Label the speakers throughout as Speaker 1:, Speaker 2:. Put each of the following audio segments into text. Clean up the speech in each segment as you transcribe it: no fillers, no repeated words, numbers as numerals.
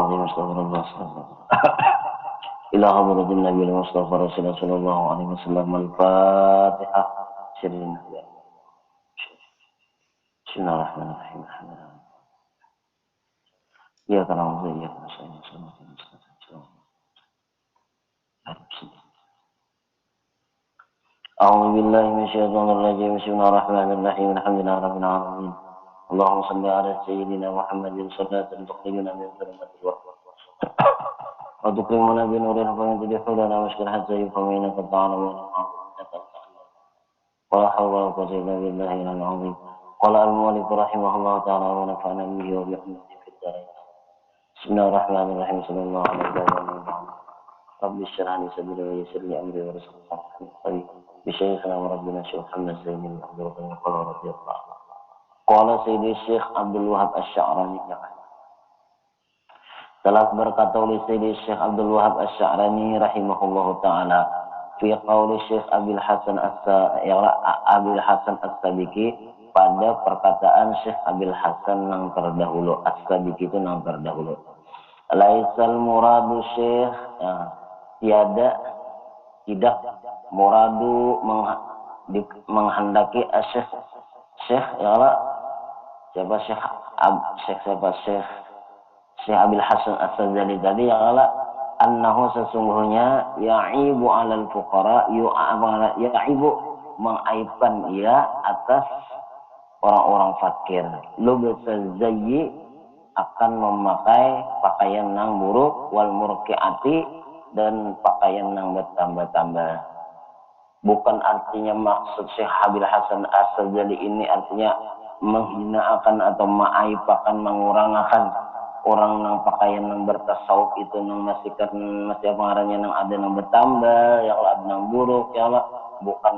Speaker 1: العظيم استغفر الله إلى حضرة النبي المصطفى رسول الله صلى الله عليه وسلم الفاتحة سرنا بسم الله الرحمن الرحيم الحمد لله إياك نعبد وإياك نستعين صراط المستقيم أعوذ بالله من الشيطان الرجيم بسم الله الرحمن الرحيم الحمد لله رب العالمين اللهم صل على سيدنا محمد صلاة تخرجنا من ظلمات الوهم وتكرمنا بنور الفهم تدخلنا مشكل حتى يفهم إنك تعلم ولا حول ولا قوة إلا بالله العظيم قال المؤلف رحمه الله تعالى ونفعنا به وبحمده في الدارين بسم الله الرحمن الرحيم صلى الله عليه وسلم رب اشرح لي صدري ويسر لي أمري وارزقني خير بشيخنا وربنا الشيخ محمد سيد عبد الرحمن قال رضي الله عنه قال سيد الشيخ عبد الوهاب الشعراني telah berkata oleh Sayyidi Syekh Abdul Wahab Asy-Sya'rani rahimahullahu taala fi qauli Syekh Abil Hasan As-Sabiqi pada perkataan Syekh Abil Hasan yang terdahulu. As-Sabiqi itu yang terdahulu. Laisal muradu Syekh tidak muradu menghendaki Syekh Syekh Abil Hasan As-Sadzali tadi adalah annahu sesungguhnya ya'ibu 'alal fuqara ya'ibu mengaibkan ia atas orang-orang fakir. Lubsaz zayyi akan memakai pakaian yang buruk wal murqi'ati dan pakaian yang bertambah-tambah. Bukan artinya maksud Syekh Abil Hasan As-Sadzali ini artinya menghinakan atau mengaibkan mengurangkan orang yang pakaian yang bertasawuf itu yang masih pengarangnya yang ada yang bertambah yang ada yang buruk ya Allah bukan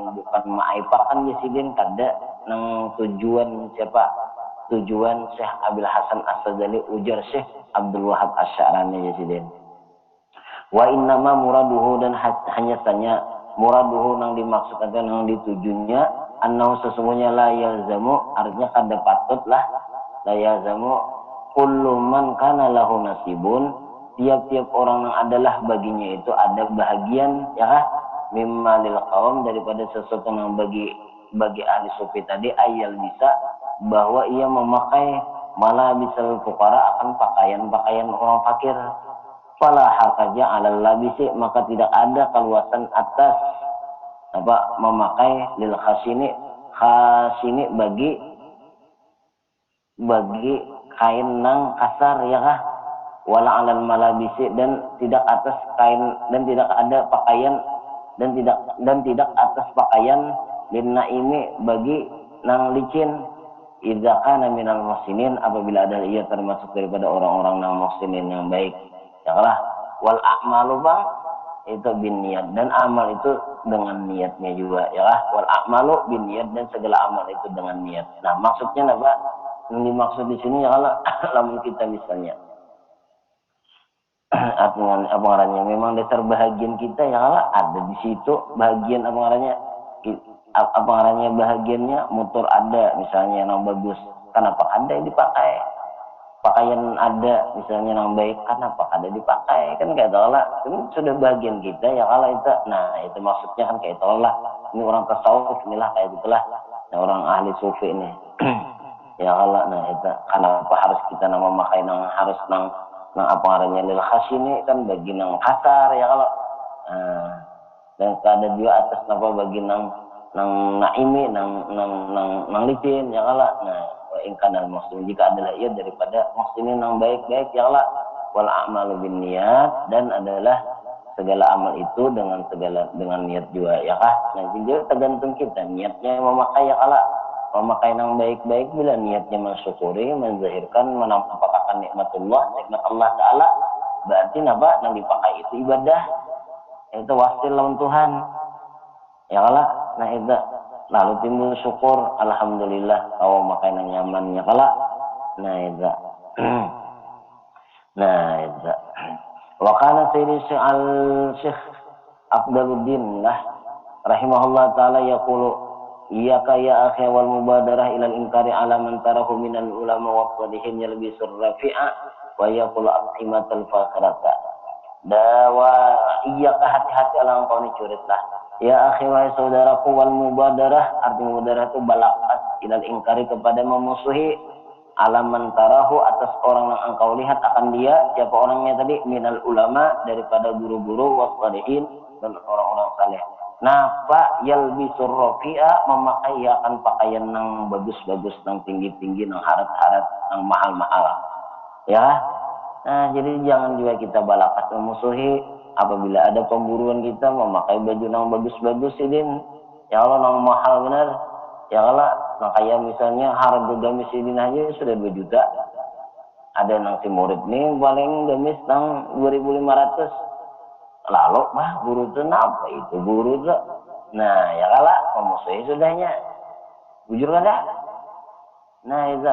Speaker 1: maipakan yasidin kada yang tujuan Syekh Abil Hasan As-Sadzali ujar Syekh Abdul Wahab Asy-Sya'rani yasidin wa innama muraduhu dan hanya saja muraduhu yang dimaksudkan yang ditujunya annahu sesungguhnya la yalzamu artinya kada patutlah la yalzamu kullu man kana lahu nasibun tiap-tiap orang yang adalah baginya itu ada bahagian ya kah mimma lil qaum daripada sesuatu yang bagi ahli sufi tadi ayal bisa bahwa ia memakai malah bisal fuqara akan pakaian orang fakir fala hakaja alal labisi maka tidak ada keluasan atas memakai lil khasini bagi kain nang kasar ya kah wala alal malabisi dan tidak atas kain dan tidak ada pakaian dan tidak atas pakaian linna ini bagi nang licin idza kana minal muhsinin apabila ada ia termasuk daripada orang-orang nang muhsinin yang baik ya kah wal a'malu bang itu bin niat dan amal itu dengan niatnya juga ya kah wal a'malu bin niat dan segala amal itu dengan niat. Nah maksudnya apa yang dimaksud di sini ya kalau lamun kita misalnya apa memang dasar bahagian kita ya kalau ada di situ bahagian bahagiannya motor ada misalnya yang bagus kenapa ada yang dipakai pakaian ada misalnya yang baik kenapa ada dipakai kan kayak itulah ini sudah bahagian kita ya kalau itu nah itu maksudnya kan kayak itulah ini orang tasawuf inilah kayak gitulah nah, orang ahli sufi ini ya Allah nah itu kenapa harus kita memakai nang harus nang apa artinya lil khasini kan bagi nang kasar ya kalau dan ada juga atas apa bagi nang naimi nang licin ya Allah nah wa in kana muslim jika adalah ia daripada muslimin nang baik-baik ya Allah wal a'malu bin niat dan adalah segala amal itu dengan niat juga ya kah nah jadi tergantung kita niatnya memakai ya Allah memakai yang baik-baik bila niatnya mensyukuri, menzahirkan, menampakkan nikmat Allah Ta'ala berarti apa yang dipakai itu ibadah itu wasil lawan Tuhan ya Allah nah itu lalu timbul syukur alhamdulillah kau makai yang nyaman ya Allah nah itu nah itu wa kana sayyidi Syekh Afdaluddin rahimahullah ta'ala yaqulu Iyyaka ya akhi wal mubadarah ilal inkari ala man tarahu minal ulama wa qadihin yalbisur rafi'a wa yaqul aqimatal fakhirata. Dawa iyyaka hati-hati ala engkau ni curitlah. Ya akhi wahai saudaraku wal mubadarah, arti mubadarah itu balakas ilal ingkari kepada memusuhi ala man tarahu atas orang yang engkau lihat akan dia, siapa orangnya tadi, minal ulama daripada guru-guru wa qadihin dan orang-orang saleh. Napa yalbisur rafi'a memakai akan pakaian nang bagus-bagus, nang tinggi-tinggi, nang harat-harat, nang mahal-mahal. Ya. Nah, jadi jangan juga kita balakas memusuhi apabila ada pemburuan kita memakai baju nang bagus-bagus idin. Ya Allah nang mahal benar. Ya Allah, nang kayak misalnya harga gamis idin aja sudah 2 juta. Ada nang si murid nih paling gamis nang 2.500. Lalu mah guru itu apa itu guru itu? Nah ya kalah memusuhi sudahnya, bujur kada? Nah itu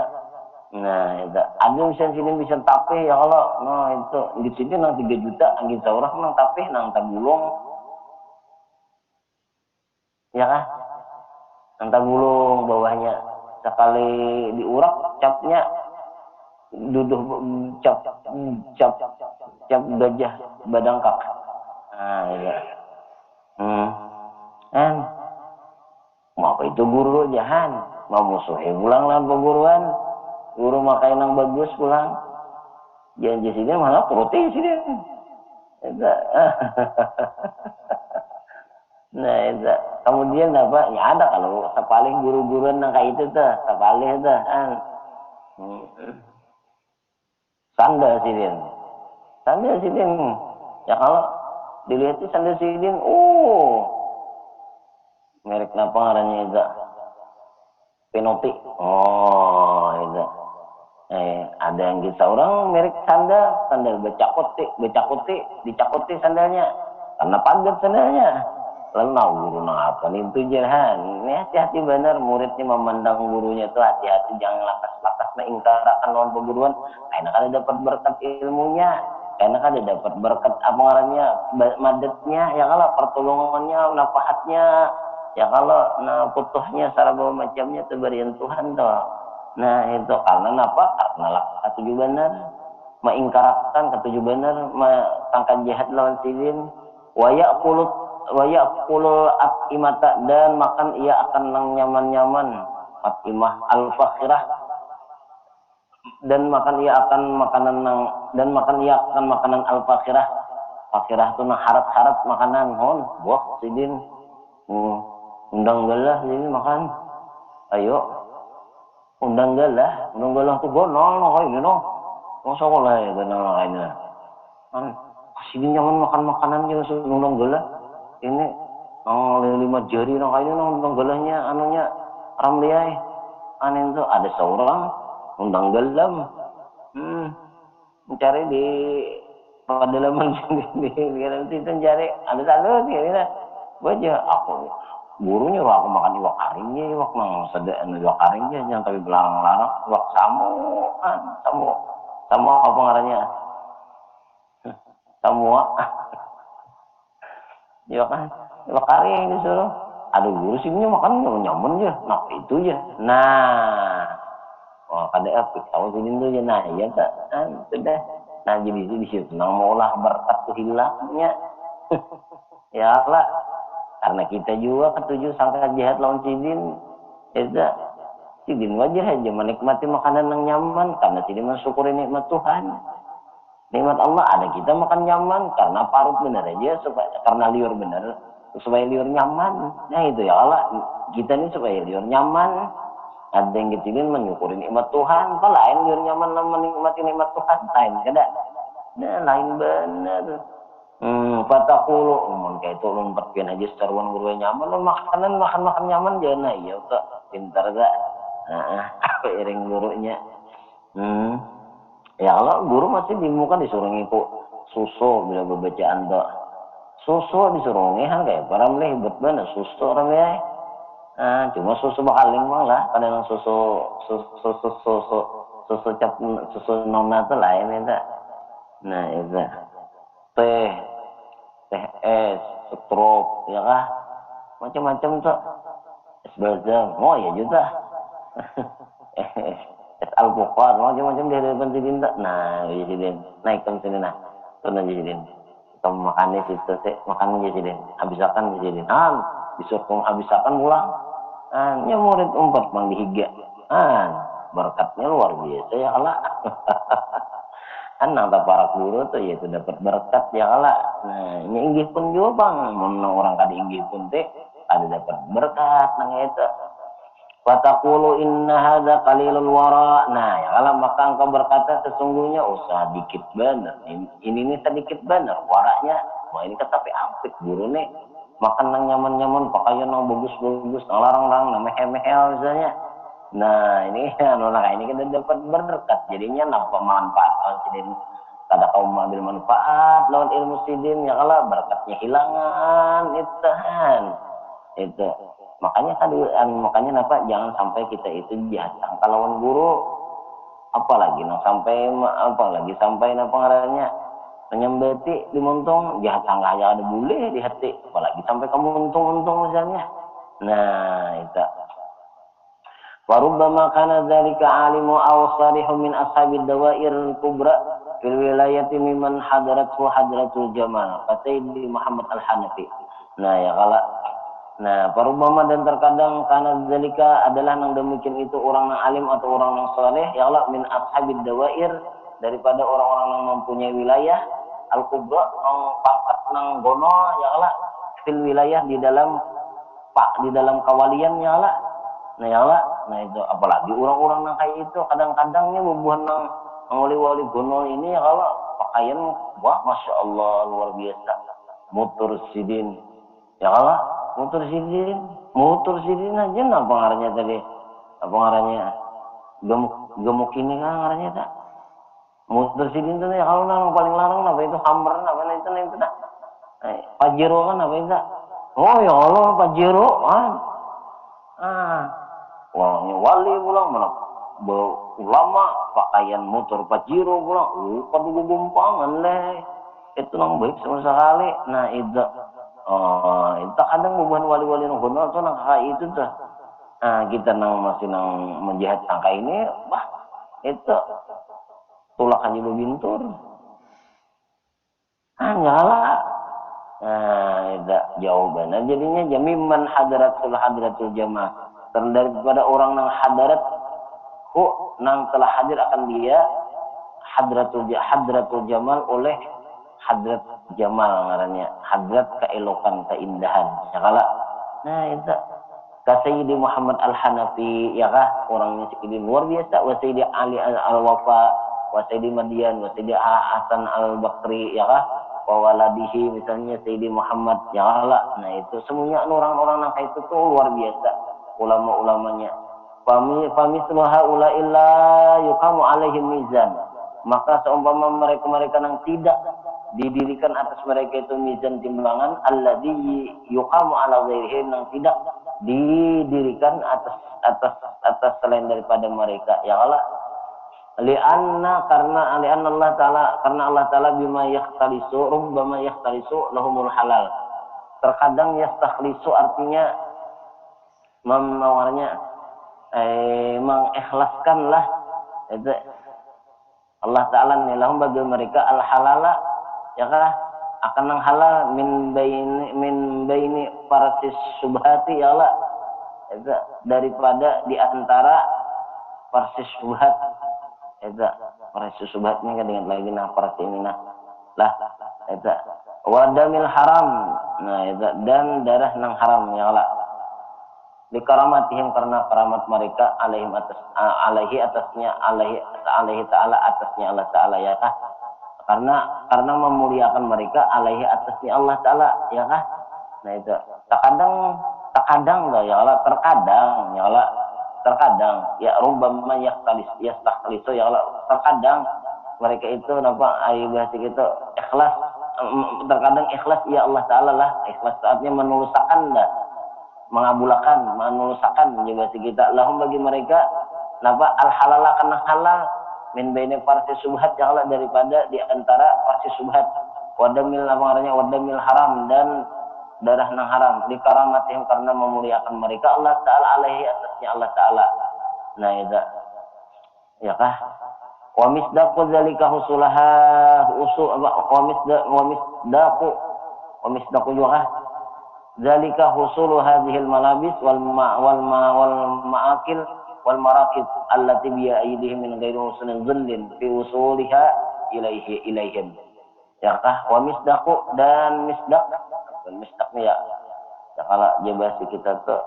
Speaker 1: ada misalnya sini bisa tapeh ya Allah, nah itu di sini nang 3 juta, angin saurah nang tapeh nang tabulong, ya kan? Nang tabulong bawahnya sekali diurak capnya duduh cap gajah badangkak. Nah, ya. Mau apa itu guru jahan, mau musuhi pulang lah perguruan, guru makai nang bagus pulang, janji sini malah protes sini. Nah itu kemudian apa? Ya ada kalau sepaling guru-guruan nang kayak itu tuh, sepalih tuh, sandal sini, ya kalau dilihat sandal sidin, merek apa ngarannya itu? Penoti. Oh, itu. Ada yang kita orang merek sandal becakoti, dicakoti sandalnya. Karena padat sandalnya. Lalu guru apa nih itu jahan. Ini hati-hati benar muridnya memandang gurunya itu hati-hati, jangan lakas-lakas mengingkarakan lawan perguruan. Karena kan dapat berkat ilmunya. Karena kan dapat berkat apa ngarannya, madatnya, ya kalau pertolongannya, nafahatnya, ya kalau putuhnya, secara macamnya itu berian Tuhan toh. Nah itu karena apa? Karena ketujuh benar, mengingkarakan ketujuh benar, tangkan jahat lawan silin, wayak kulul imata dan makan ia akan nang nyaman-nyaman, atimah al-fakhirah, dan makan ia akan makanan al-fakhirah. Fakhirah itu nang harat-harat makanan buah sidin. Undang galah ini makan. Ayo. Undang galah tuh gonol ini no. Masa lah ya gonol ini. Sidin nyaman makan makanan gitu undang galah. Ini 5 jari nang kayak ini undang galahnya anunya ramliai. Anin tuh ada seorang undang galam, mencari di pedalaman di itu cari ada satu kira baca aku gurunya aku makan iwak karingnya iwak nang sedang iwak karingnya yang tapi belarang-larang iwak samu apa ngarannya semua iwak karing disuruh ada guru sini makan nyaman aja nah itu aja kada apik tahu sini tuh ya nah ya tak sudah nah jadi di situ nang maulah berkat tuh hilangnya ya lah karena kita juga ketujuh sangka jahat lawan sidin ya sidin wajah aja menikmati makanan yang nyaman karena sidin mensyukuri nikmat Tuhan, nikmat Allah ada kita makan nyaman karena parut bener aja supaya karena liur bener supaya liur nyaman. Nah itu ya Allah kita nih supaya liur nyaman. Ada yang kecilin menyukuri nikmat Tuhan, apa lain liur nyaman menikmati nikmat Tuhan lain kada. Nah lain bener. Patakulu kayak itu ulun perpian aja secaruan guru nyaman makan nyaman jangan iya kok pintar gak. Apa iring gurunya. Ya kalau guru masih di muka disuruh ngikut susu bila bacaan tuh. Susu disuruh ngehan kayak para melebet bener susu orang ya. Cuma susu bakaling malah kadang susu nona itu lain itu. Nah itu teh es, stroke ya kah macam-macam tuh Bazam, oh ya juta. Al-Bukhar, macam-macam di hadapan sidin tak. Nah, sidin naik ke sini nah. Tuh sidin. Kita makan di situ sih, makan di sidin. Habisakan di sidin. Disuruh habisakan pulang. Ya murid umpat mang dihiga. Berkatnya luar biasa ya kala. Nang parak guru tuh ya itu dapat berkat ya kala. Nah, ini inggih pun juga bang, menang orang kada inggih pun teh ada dapat berkat nang itu. Fataqulu inna hadza qalilul wara. Nah, ya kalau maka engkau berkata sesungguhnya usah dikit bener. Ini sedikit bener waranya. Wah, ini kata apik guru nih. Makan nang nyaman-nyaman, pakaian nang bagus-bagus, nang larang-larang, nang mehel-mehel misalnya. Nah, ini ini kita dapat berkat. Jadinya nampak manfaat kalau sidin. Kada kaum ambil manfaat lawan ilmu sidin ya kalau berkatnya hilangan itu. Makanya jangan sampai kita itu jahat sangka lawan guru, apalagi sampai pengarahnya menyembeti dimuntung jahat sangka aja ada boleh di hati, apalagi sampai kamu untung misalnya. Nah itu warubbama kana dzalika alimu aw salihu min ashabid dawair kubra fil wilayati mimman hadratul jamal Sayyidi Muhammad Al-Hanafi. Parubama dan terkadang karena zalika adalah nang demikian itu orang nang alim atau orang nang saleh ya Allah min ashabid dawair daripada orang-orang yang mempunyai wilayah al-kubra nang pangkat nang gono ya Allah fil wilayah di dalam kawalian ya Allah. Nah itu apalagi orang-orang nang kayak itu kadang-kadangnya bubuhan nang wali-wali gono ini ya Allah pakaian wah masya Allah luar biasa mutur sidin ya Allah. Motor sidin aja nah pengarahnya tadi. Pengarahnya gemuk ini kan pengarahnya tak. Motor sidin itu ya kalau nang paling larang apa itu Hummer apa itu tak. Pajero kan apa itu tak. Oh ya Allah Pajero kan. Wah wali pulang mana ulama pakaian motor Pajero pulang. Padu gumpangan leh. Itu nang baik sama sekali. Nah itu. Itu kadang bukan wali-wali nang honor tuh nang kayak itu tuh. Kita masih menjahat sangka ini, itu tulak aja bebintur. Nyala. Itu jawabannya jadinya jamiman hadratul jamaah. Daripada orang nang hadarat nang telah hadir akan dia hadratul jamal oleh hadrat jamal ngarannya hadrat keelokan keindahan ya kala. Nah itu Sayyidi Muhammad Al-Hanafi ya kah orangnya Sayyidi luar biasa wa Sayyidi Ali Al-Wafa wa Sayyidi Madian wa Sayyidi Hasan Al-Bakri ya kah wa waladihi misalnya Sayyidi Muhammad ya kala. Nah itu semuanya orang-orang nang itu tuh luar biasa ulama-ulamanya. Famislu haula illa yuqamu alaihim mizan. Maka seumpama mereka nang tidak didirikan atas mereka itu mizan timbangan alladzi yuqamu ala ghairihi nang tidak didirikan atas selain daripada mereka ya Allah karena Allah taala bima yakhtalisu rubbama yakhtalisu lahumul halal. Terkadang yastakhlisu artinya mengikhlaskanlah itu Allah taala nih lahum bagi mereka al halala ya kah akan nang halal min baini parasis subhati ya Allah itu daripada di antara parasis subhat itu parasis subhatnya kan dengan lagi parasis ini lah itu wadamil haram itu dan darah nang haram ya Allah dikaramatihim karena karamat mereka alaihi ta'ala atasnya Allah ta'ala ya kah karena memuliakan mereka alaihi atasnya Allah ta'ala ya kah. Nah itu terkadang ya Allah terkadang ya rubbama yastakhlisu ya Allah terkadang mereka itu bahasa gitu ikhlas terkadang ikhlas ya Allah ta'ala lah ikhlas saatnya menulusakan menulusakan bahasa kita lahum bagi mereka al halala karena halal min baini farsi subhat ya Allah daripada di antara farsi subhat wadamil haram dan darah nang haram dikaramatihim karena memuliakan mereka Allah taala alaihi atasnya Allah taala. Nah itu ya kah wa misdaqu dzalika husulaha wa misdaqu juga dzalika husulu hadhil malabis wal ma'akil wal marakib allati bi aydihim min ghairi husnil dhillin fi usuliha ilaihim ya kah wa misdaqu dan misdaqnya ya kalau jabasi kita tuh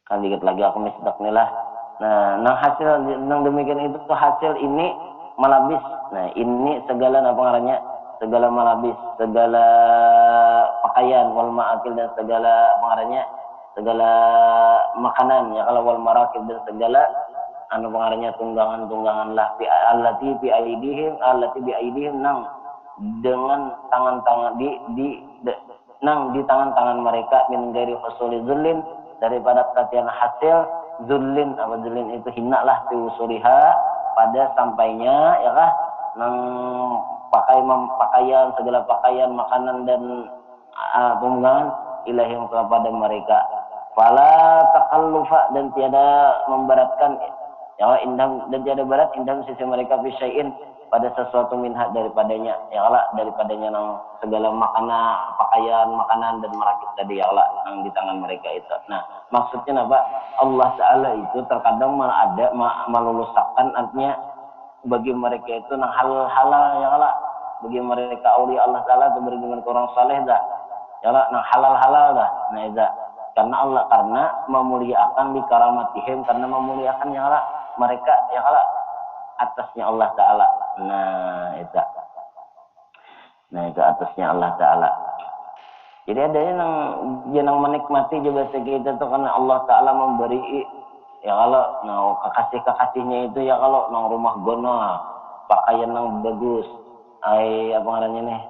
Speaker 1: kan dikit lagi aku misdak nih lah. Nah, hasil yang demikian itu tuh hasil ini malabis. Nah, ini segala apa ngarannya? Segala malabis, segala pakaian, wal ma'akil dan segala apa ngarannya? Segala makanan ya kalau wal marakib dan segala anu pengarannya tunggangan-tunggangan lah allati bi aidihim nang dengan tangan-tangan nang di tangan-tangan mereka min ghairi husuli zullin daripada katian hasil zullin apa zullin itu hina lah tiusuriha pada sampainya ya kah nang pakaian segala pakaian makanan dan tunggangan ilahim kepada mereka fala takallufa dan tiada memberatkan ya indam dan tiada berat indam sisi mereka bisyai'in pada sesuatu minha daripadanya ya Allah daripadanya nang segala makanan dan merakit tadi ya Allah nang di tangan mereka itu. Nah maksudnya apa Allah Taala itu terkadang malah ada melulusakkan artinya bagi mereka itu nang halal ya Allah bagi mereka aulia Allah Taala atau bagi mereka orang saleh dah ya Allah nang halal dah. Nah itu karena memuliakan dikaramatihim karena memuliakan ya Allah mereka ya Allah atasnya Allah Ta'ala. Nah itu atasnya Allah Ta'ala. Jadi adanya yang menikmati juga kita tuh karena Allah Ta'ala memberi ya kalau kekasihnya itu ya kalau rumah gono pakaian yang bagus apa namanya nih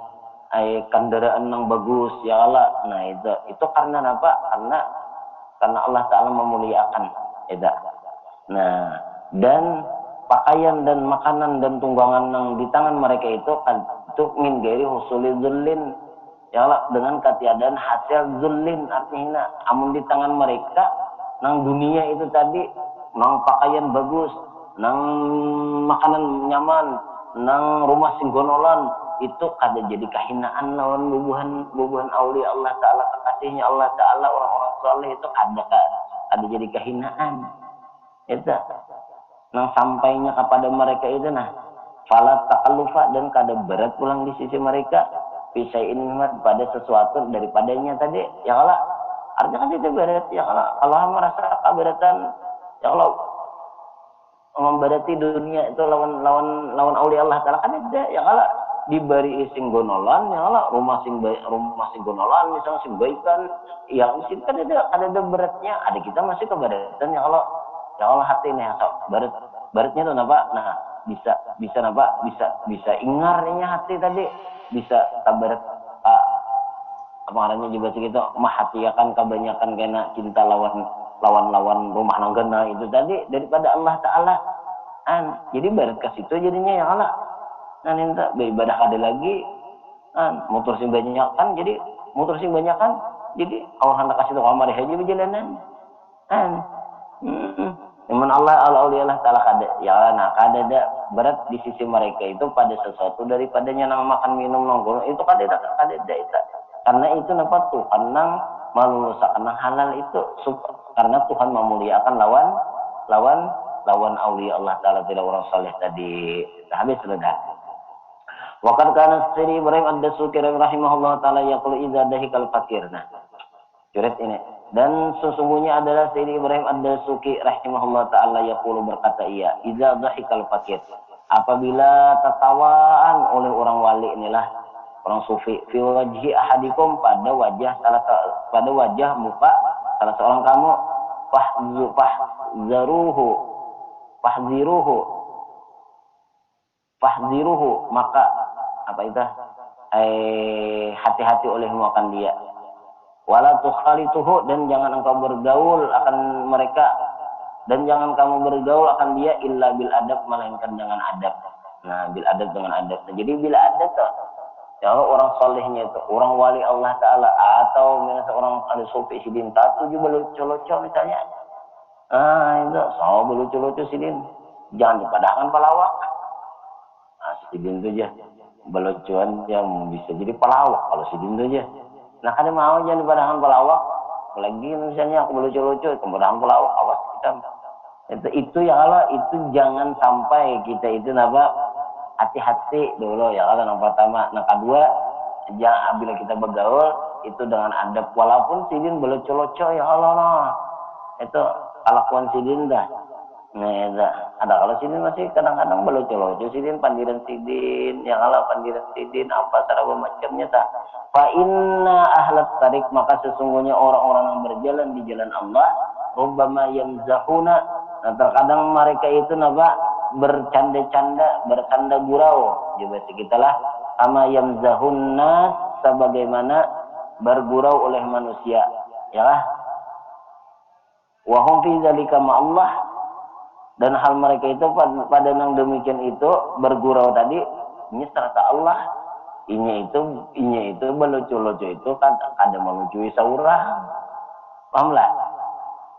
Speaker 1: kendaraan yang bagus ya Allah. Nah itu karena apa? Karena Allah Ta'ala memuliakan itu. Nah dan pakaian dan makanan dan tunggangan yang di tangan mereka itu min gairi husuli zullin ya Allah dengan ketiadaan hasil zullin artinya amun di tangan mereka nang dunia itu tadi nang pakaian bagus nang makanan nyaman nang rumah singgonolan itu kada jadi kahinaan lawan bubuhan aulia Allah Ta'ala kekasihnya Allah Ta'ala orang-orang saleh itu ada jadi kahinaan itu nang sampainya kepada mereka itu fala takallufa dan kada berat pulang di sisi mereka bisa ini pada sesuatu daripadanya tadi ya kalau artinya kan itu berat ya kalau merasa keberatan ya kalau memberati dunia itu lawan aulia Allah Ta'ala kan ada ya kalau diberi singgonolan ya kalau rumah singgonolan misalnya sing baikan ya mesti kan ada beratnya ada kita masih keberatan ya kalau hati nih baratnya tuh apa? Nah bisa ingarnya hati tadi bisa kabarat apa namanya juga segitu mahatiakan kebanyakan kena cinta lawan rumah nanggena itu tadi daripada Allah Ta'ala jadi barat ke situ jadinya ya Allah nah minta beribadah ada lagi motor sing banyak kan jadi Allah hendak kasih tuh kamar haji berjalanan Iman Allah Allah Ta'ala kada ya kada berat di sisi mereka itu pada sesuatu daripadanya nang makan minum nongkrong itu kada karena itu napa Tuhan nang melulusakan nang halal itu karena Tuhan memuliakan lawan aulia Allah Ta'ala tidak orang saleh tadi habis sudah waqad kana Sayyidi Ibrahim Ad-Dasuki rahimahullah taala yaqulu idza dahikal fakir. Nah juret ini dan sesungguhnya adalah Sayyidi Ibrahim Ad-Dasuki rahimahullah ta'ala yaqulu berkata ia idza dhahikal fakir apabila tertawaan oleh orang wali inilah orang sufi fi wajhi ahadikum pada wajah muka salah seorang kamu fahziruhu maka apa itu hati-hati olehmu akan dia wala tukhalituhu dan jangan engkau bergaul akan mereka dan jangan kamu bergaul akan dia illa bil adab melainkan dengan adab. Nah, bil adab dengan adab. Jadi bila ada tuh, kalau orang solehnya itu, orang wali Allah Ta'ala, atau misalnya seorang ada sofi sidin, tatu juga lucu-lucu misalnya. Ah, itu, so lucu-lucu sidin. Jangan dipadahkan pelawak. Nah, sidin itu aja. Belucuan yang bisa jadi pelawak kalau sidin itu aja. Nah, kan mau jangan dipadahkan pelawak. Apalagi misalnya aku lucu-lucu, kemudian pelawak, awas kita. Itu ya kalau itu jangan sampai kita itu apa, hati-hati dulu ya kalau yang pertama. Nah kedua, jangan bila kita bergaul itu dengan adab, walaupun sidin belucu-lucu ya Allah nah. Itu kelakuan sidin dah. Nah itu ada kalau sidin masih kadang-kadang belucu-lucu sidin, pandiran sidin ya kalau pandiran sidin apa sarana macamnya tak. Fa inna ahlat tarik, maka sesungguhnya orang-orang yang berjalan di jalan Allah, rubbama yamzahuna, nah terkadang mereka itu napa bercanda-canda, bercanda gurau. Juga sekitalah sama yamzahunna, sebagaimana bergurau oleh manusia. Ya lah. Wa hum fi dzalika ma'allah, dan hal mereka itu pada yang demikian itu bergurau tadi ini serta Allah. Inya itu melucu-lucu itu kan ada melucui seorang. Pahamlah?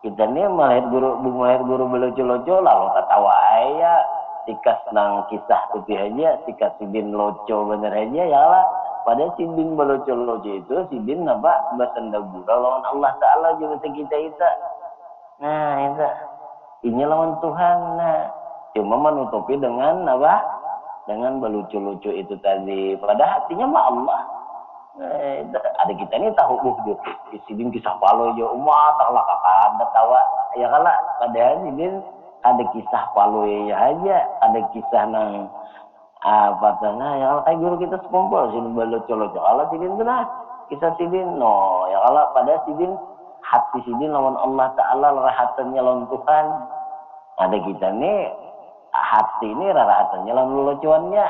Speaker 1: Kita ini melihat guru melucu-lucu lalu ketawa ayah, tikas nang kisah putih aja, tikas sidin lucu bener aja ya lah. Pada sidin melucu-lucu itu sidin apa bersenda gurau lawan Allah Ta'ala juga kita itu. Nah itu ini lawan Tuhan. Nah cuma menutupi dengan apa? Dengan melucu-lucu itu tadi. Pada hatinya mah Allah. Ada kita ini tahu sidin kisah palo ya umat tak lah ada tawa ya kalah. Padahal sidin ada kisah palo ya aja, ada kisah nang apa tanah ya kayak guru kita sekumpul sidin belucu-lucu. Allah sidin tu lah kisah sidin no ya kalah. Padahal sidin hati sidin lawan Allah Ta'ala, rahatannya lawan Tuhan. Ada kita nih hati ini rahatannya lawan lucuannya.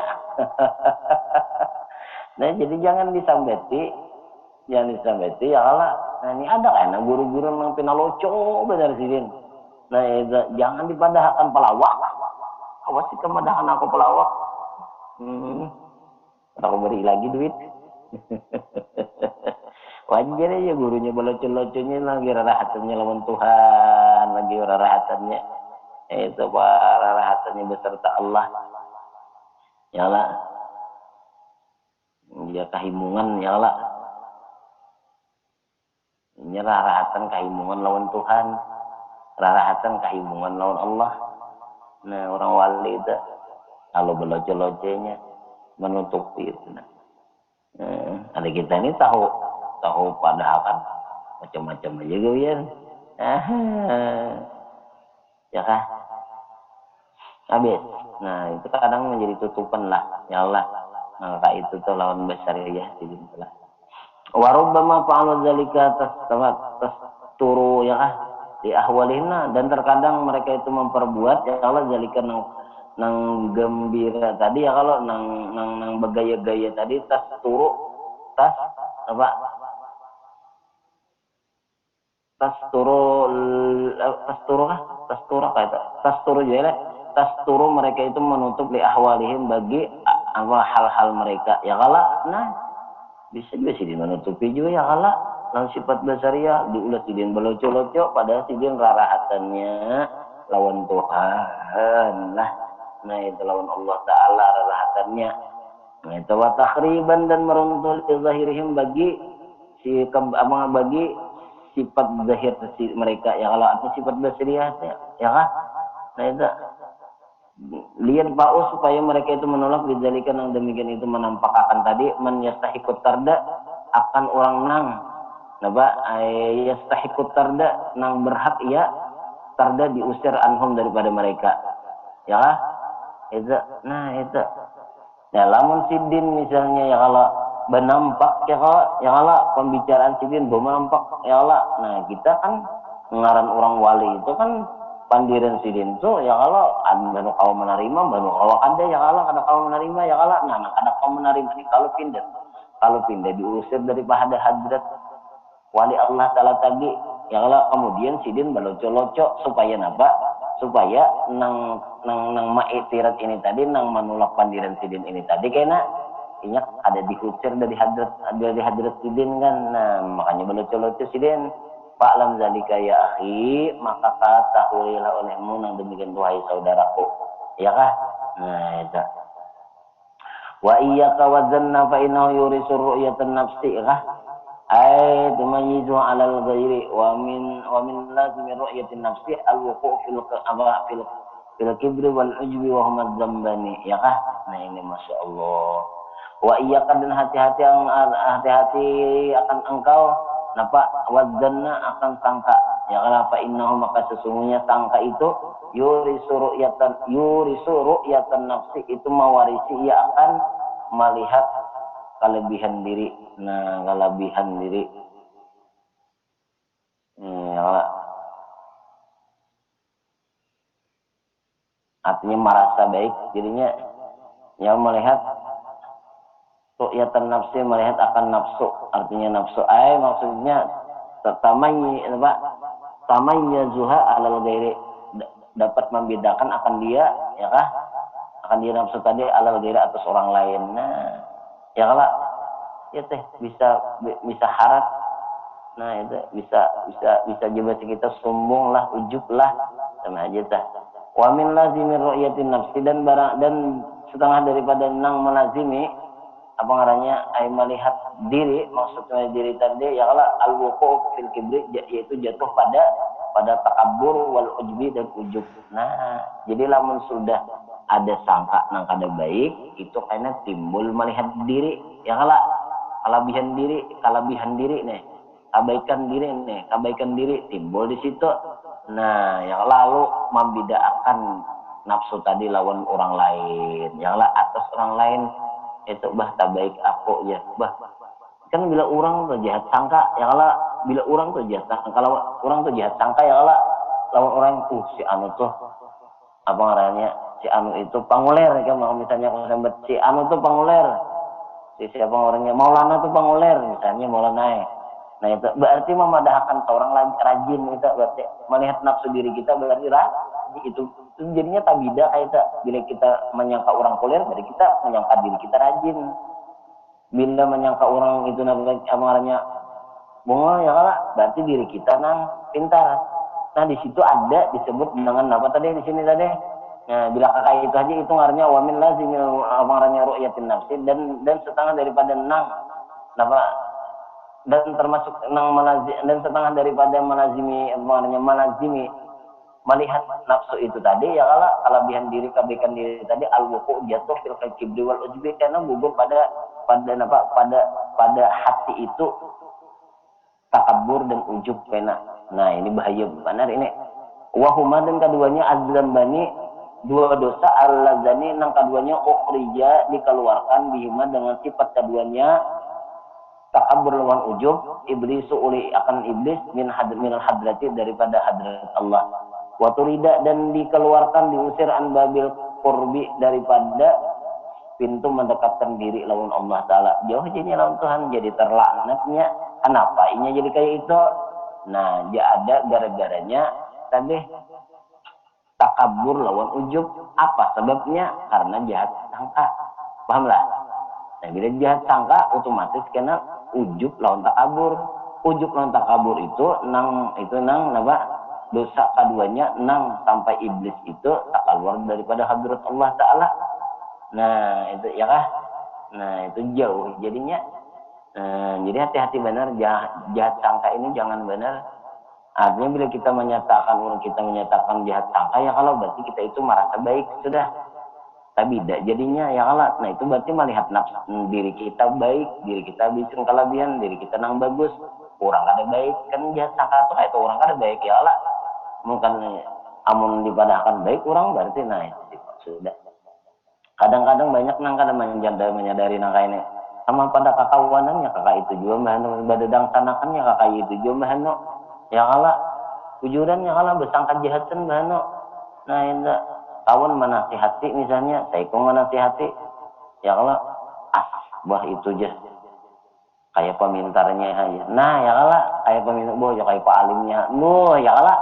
Speaker 1: Nah jadi jangan disambeti ya Allah. Nah ini ada kan guru-guru yang pina lucu benar sidin. Nah jangan dipadahkan pelawak. Awas kita madahkan aku pelawak. Aku beri lagi duit. Wajar aja gurunya belucu-lucunya lagi rahatannya lawan Tuhan, lagi rahatannya itu rahatannya beserta Allah. Ya Allah. Dia kehimungan ya Allah. Ini rahatan kehimungan lawan Tuhan, rahatan kehimungan lawan Allah. Nah orang wali itu kalau beloce-locenya menutupi itu. Nah, ada kita ini tahu padahal kan macam-macam aja gue ya. Ya kah? Habis. Nah itu kadang menjadi tutupan lah ya Allah. Maka itu tuh lawan besar ya lah. Warubbama fa'alu dzalika tasturu ya di ahwalina, dan terkadang mereka itu memperbuat ya Allah dzalika nang gembira tadi ya kalau nang bergaya-gaya tadi tasturu mereka itu menutup li ahwalihim bagi hal-hal mereka ya kalau. Nah bisa juga sidin menutupi juga ya kalau lawan sifat basariah diulas sidin belucu-lucu padahal sidin rarahatannya lawan Tuhan lah. Nah itu lawan Allah Ta'ala rarahatannya. Nah itu wa takhriban, dan meruntuh zahirihim bagi bagi sifat zahir mereka ya kalau arti sifat basariah ya kan. Nah itu lihat paus supaya mereka itu menolak dijadikan yang demikian itu menampakkan tadi man yastahikut tarda akan orang nang naba yastahikut tarda nang berhak ya tarda diusir anhum daripada mereka ya itu. Nah itu ya lamun sidin misalnya ya kalau benampak ya kalau pembicaraan sidin benampak ya Allah. Nah kita kan ngaran orang wali itu kan pandiran sidin tuh ya kalau banu kau menerima banu kau ada ya kalau kada kau menerima ya kalau nah kada kau menerima nih kalau pindah diusir daripada hadrat wali Allah Ta'ala tadi ya kalau kemudian sidin beloco-loco supaya supaya nang ma'itirat ini tadi, nang menolak pandiran sidin ini tadi kena inyak ada diusir dari hadrat sidin kan. Nah makanya belucu-lucu sidin, fa'lam zalika ya akhi, maka ketahuilah olehmu nang demikian wahai saudaraku, ya kah? Nah itu wa iyyaka wa dhanna fa innahu yurisu ru'yatan nafsi kah? Ay tumayyizu 'ala al-ghairi wa min lazimi ru'yatin nafsi al-wuqu' fil kibri wal ujbi wa huma dzambani, ya kah? Nah ini masyaallah. Wa iyyaka, dan hati-hati akan engkau napa wadzanna akan sangka, ya kah? Fa innahu, maka sesungguhnya sangka itu yurisu ru'yatan nafsi, itu mewarisi, ia akan melihat kelebihan diri. Nah, kelebihan diri. Artinya merasa baik dirinya, yang melihat ru'yatan nafsi, melihat akan nafsu. Artinya nafsu maksudnya tamayyazuha alal ghairi, dapat membedakan akan dia, ya kah? Akan dia nafsu tadi alal ghairi, atas orang lain. Nah, ya kalau ya teh bisa harap. Nah itu bisa juga kita sombong lah, ujub lah, sama aja tah. Wa min lazimi ru'yatin nafsi, dan setengah daripada nang melazimi apa ngarannya ay melihat diri, maksudnya diri tadi ya kalau al-wuqu' fil kibri, yaitu jatuh pada takabur wal ujbi, dan ujub. Nah jadi lamun sudah ada sangka nang kada baik, itu karena timbul melihat diri, ya kalau kelebihan diri nih, kebaikan diri timbul di situ. Nah yang lalu membedakan nafsu tadi lawan orang lain, yang atas orang lain itu tak baik aku ya, kan bila orang tuh jahat sangka, ya bila orang tuh jahat sangka, kalau orang tuh jahat sangka, ya lawan orang si anu tuh apa ngarannya, si anu itu panguler, kan misalnya kalau sambat si anu tuh panguler, si siapa orangnya Maulana tuh panguler misalnya, Maulana. Nah itu berarti memadahkan seorang rajin, itu berarti melihat nafsu diri kita, berarti itu jadinya tabida kayak itu. Bila kita menyangka orang kuler, berarti kita menyangka diri kita rajin. Bila menyangka orang itu namanya bongol, ya kalah, berarti diri kita nang pintar. Nah di situ ada disebut dengan apa tadi di sini tadi. Nah bila kakak itu aja, itu ngaranya wamin lazimil amaranya ru'yatin nafsi, dan setengah daripada nang apa, dan termasuk nang dan setengah daripada melazimi melihat nafsu itu tadi, ya kalau kelebihan diri, kebaikan diri tadi, al-wuqu' jatuh fil kibri wal ujbi, karena gugur pada hati itu takabur dan ujub kena. Nah ini bahaya benar ini. Wahuma, dan keduanya az-zambani, dua dosa, al-lazani, nang keduanya ukhrija, dikeluarkan, bihima, dengan sifat keduanya takabur lawan ujub, iblisu uli akan iblis, minal hadrati, daripada hadrat Allah. Wa turida, dan dikeluarkan, diusir, an babil qurbi, daripada pintu mendekatkan diri lawan Allah Ta'ala. Jauh jadinya lawan Tuhan, jadi terlaknatnya. Kenapa ini jadi kayak itu? Nah dia ada gara-garanya tadi takabur lawan ujub. Apa sebabnya? Karena jahat sangka. Pahamlah? Nah bila jahat sangka, otomatis kena ujub lawan takabur. Ujub lawan takabur itu nang apa? Dosa keduanya nang sampai iblis itu tak keluar daripada hadrat Allah Ta'ala. Nah itu ya kah? Nah itu jauh jadinya. Jadi hati-hati benar, jahat sangka ini jangan benar. Artinya bila kita menyatakan jahat sangka, ya kalau berarti kita itu merasa baik sudah. Tapi tidak jadinya, ya kalau. Nah itu berarti melihat nafsu diri kita baik, diri kita bisa kelebihan, diri kita nang bagus, orang kada baik. Kan jahat sangka itu kayak orang kada baik, ya Allah. Mungkin amun dipadahkan baik orang, berarti nah itu sudah. Kadang-kadang banyak nang kada menyadari nang kayak ini. Sama pada kakawanannya, kakak itu juga mahano, badadang sanakannya kakak itu juga mahano. Ya kalah ujurannya, kalah bersangka jahatan mahano. Nah ini kawan menasihati misalnya, saya pun menasihati, ya kalah bah itu aja kayak pemintarnya aja. Nah ya kalah kayak pemintar, boh ya kayak pak alimnya, ya kalah.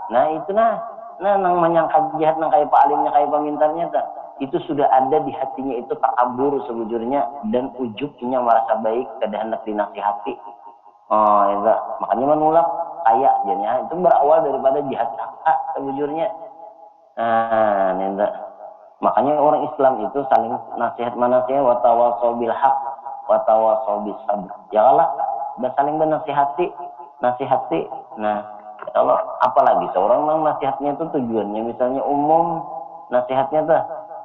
Speaker 1: Nah itu nah nah nang menyangka jahat nang kayak pak alimnya kayak pemintarnya tak itu sudah ada di hatinya itu takabur sebujurnya dan ujubnya merasa baik kada hendak dinasihati. Oh itu makanya menolak kaya jadinya itu berawal daripada jahat sangka sebujurnya. Nah ini makanya orang Islam itu saling nasihat manasihat wa tawasau bil haq wa tawasau bis sabr. Ya Allah, udah saling bernasihati, nasihati. Nah, kalau apalagi seorang yang nasihatnya itu tujuannya misalnya umum, nasihatnya tuh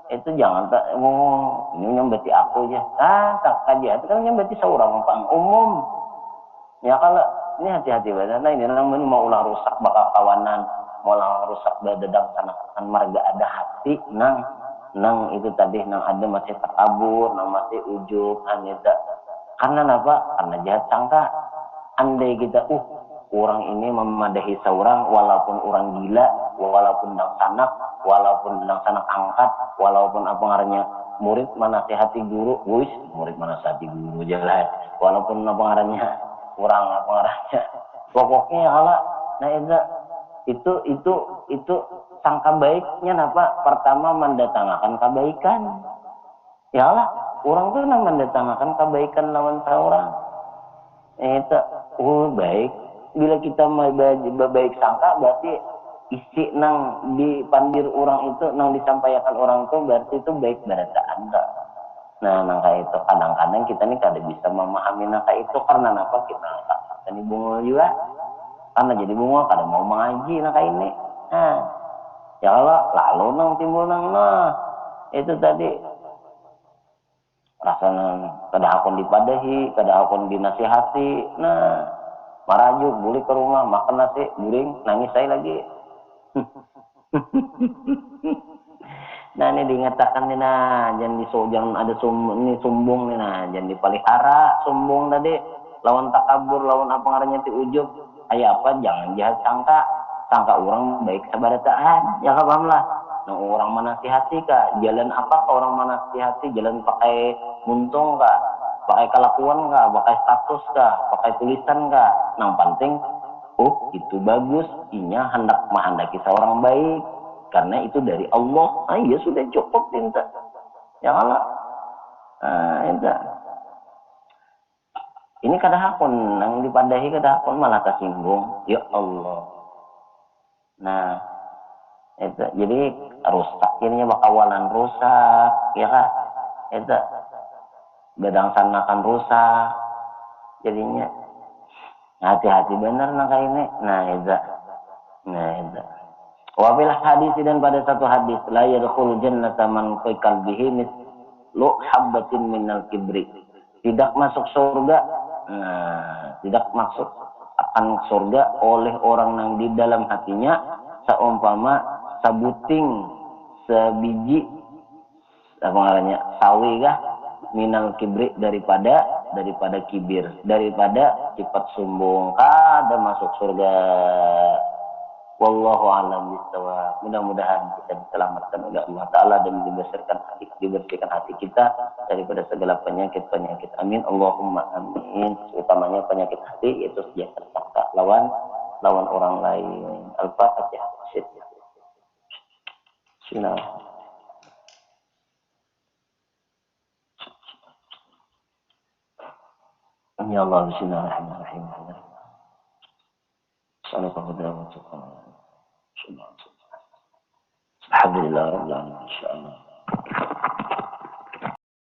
Speaker 1: itu jangan tak ini nyambati aku aja. Tak kaji itu kan nyambati seorang pang umum. Ya kalau ini hati-hati banget. Nah ini namanya mau ulah rusak bakal kawanan, mau ulah rusak dadang sanakan marga ada hati nang itu tadi nang ada masih takabur, nang masih ujub, anita. Karena apa? Karena jahat sangka. Andai kita, orang ini memadahi seorang, walaupun orang gila, walaupun walaupun sanak angkat, walaupun apa ngarannya murid menasihati guru, murid menasihati guru jelas, walaupun apa ngarannya orang apa ngarannya, pokoknya kalau, nah itu sangka baiknya apa? Pertama mendatangkan kebaikan. Ya Allah, orang tuh mendatangkan kebaikan lawan seorang. Itu baik. Bila kita baik sangka berarti isi nang dipandir orang itu nang disampaikan orang itu berarti itu baik berarti Anda. Nah, nangka itu kadang-kadang kita nih kada bisa memahami nangka itu karena apa kita ini bungul juga. Karena jadi bungul kada mau mengaji nangka ini. Nah, ya Allah, lalu nang timbul nang itu tadi rasanya kada hakon dipadahi, kada hakon dinasihati. Nah, marajuk balik ke rumah makan nasi guring nangis saya lagi. Nah ini diingatakan nih nah jangan ada ini sumbung nih nah jangan dipelihara sumbung tadi lawan takabur lawan apa ngarannya ti ujub kayak apa jangan jahat sangka orang baik sabarataan ya kan paham lah. Nah orang menasihati kah jalan apa ke orang menasihati jalan pakai muntung kah pakai kelakuan kah pakai status kah pakai tulisan kah yang penting itu bagus inya hendak menghendaki seorang baik karena itu dari Allah. Ya sudah cukup minta ya Allah. Ini kada hakun yang dipadahi kada hakun malah tersinggung ya Allah. Nah itu jadi rusak ininya bakawalan rusak ya kan itu bedang sanakan rusak jadinya hati-hati benar nangka ini. Nah itu wabil hadis dan pada satu hadis la yadkhul jannata man fi qalbihi mislu habatin minal kibri tidak masuk surga. Tidak masuk akan surga oleh orang yang di dalam hatinya seumpama sabuting sebiji apa namanya sawi kah minal kibri daripada kibir daripada sifat sombong kada masuk surga. Wallahu a'lam bishawab. Mudah-mudahan kita diselamatkan oleh Allah Ta'ala dan dibersihkan hati kita daripada segala penyakit. Amin. Allahumma amin. Utamanya penyakit hati yaitu sejahtera sangka lawan orang lain. Al-Fatihah. Bismillah. Ya Allah, bismillahirrahmanirrahim. Alhamdulillah rabbil alamin insyaallah.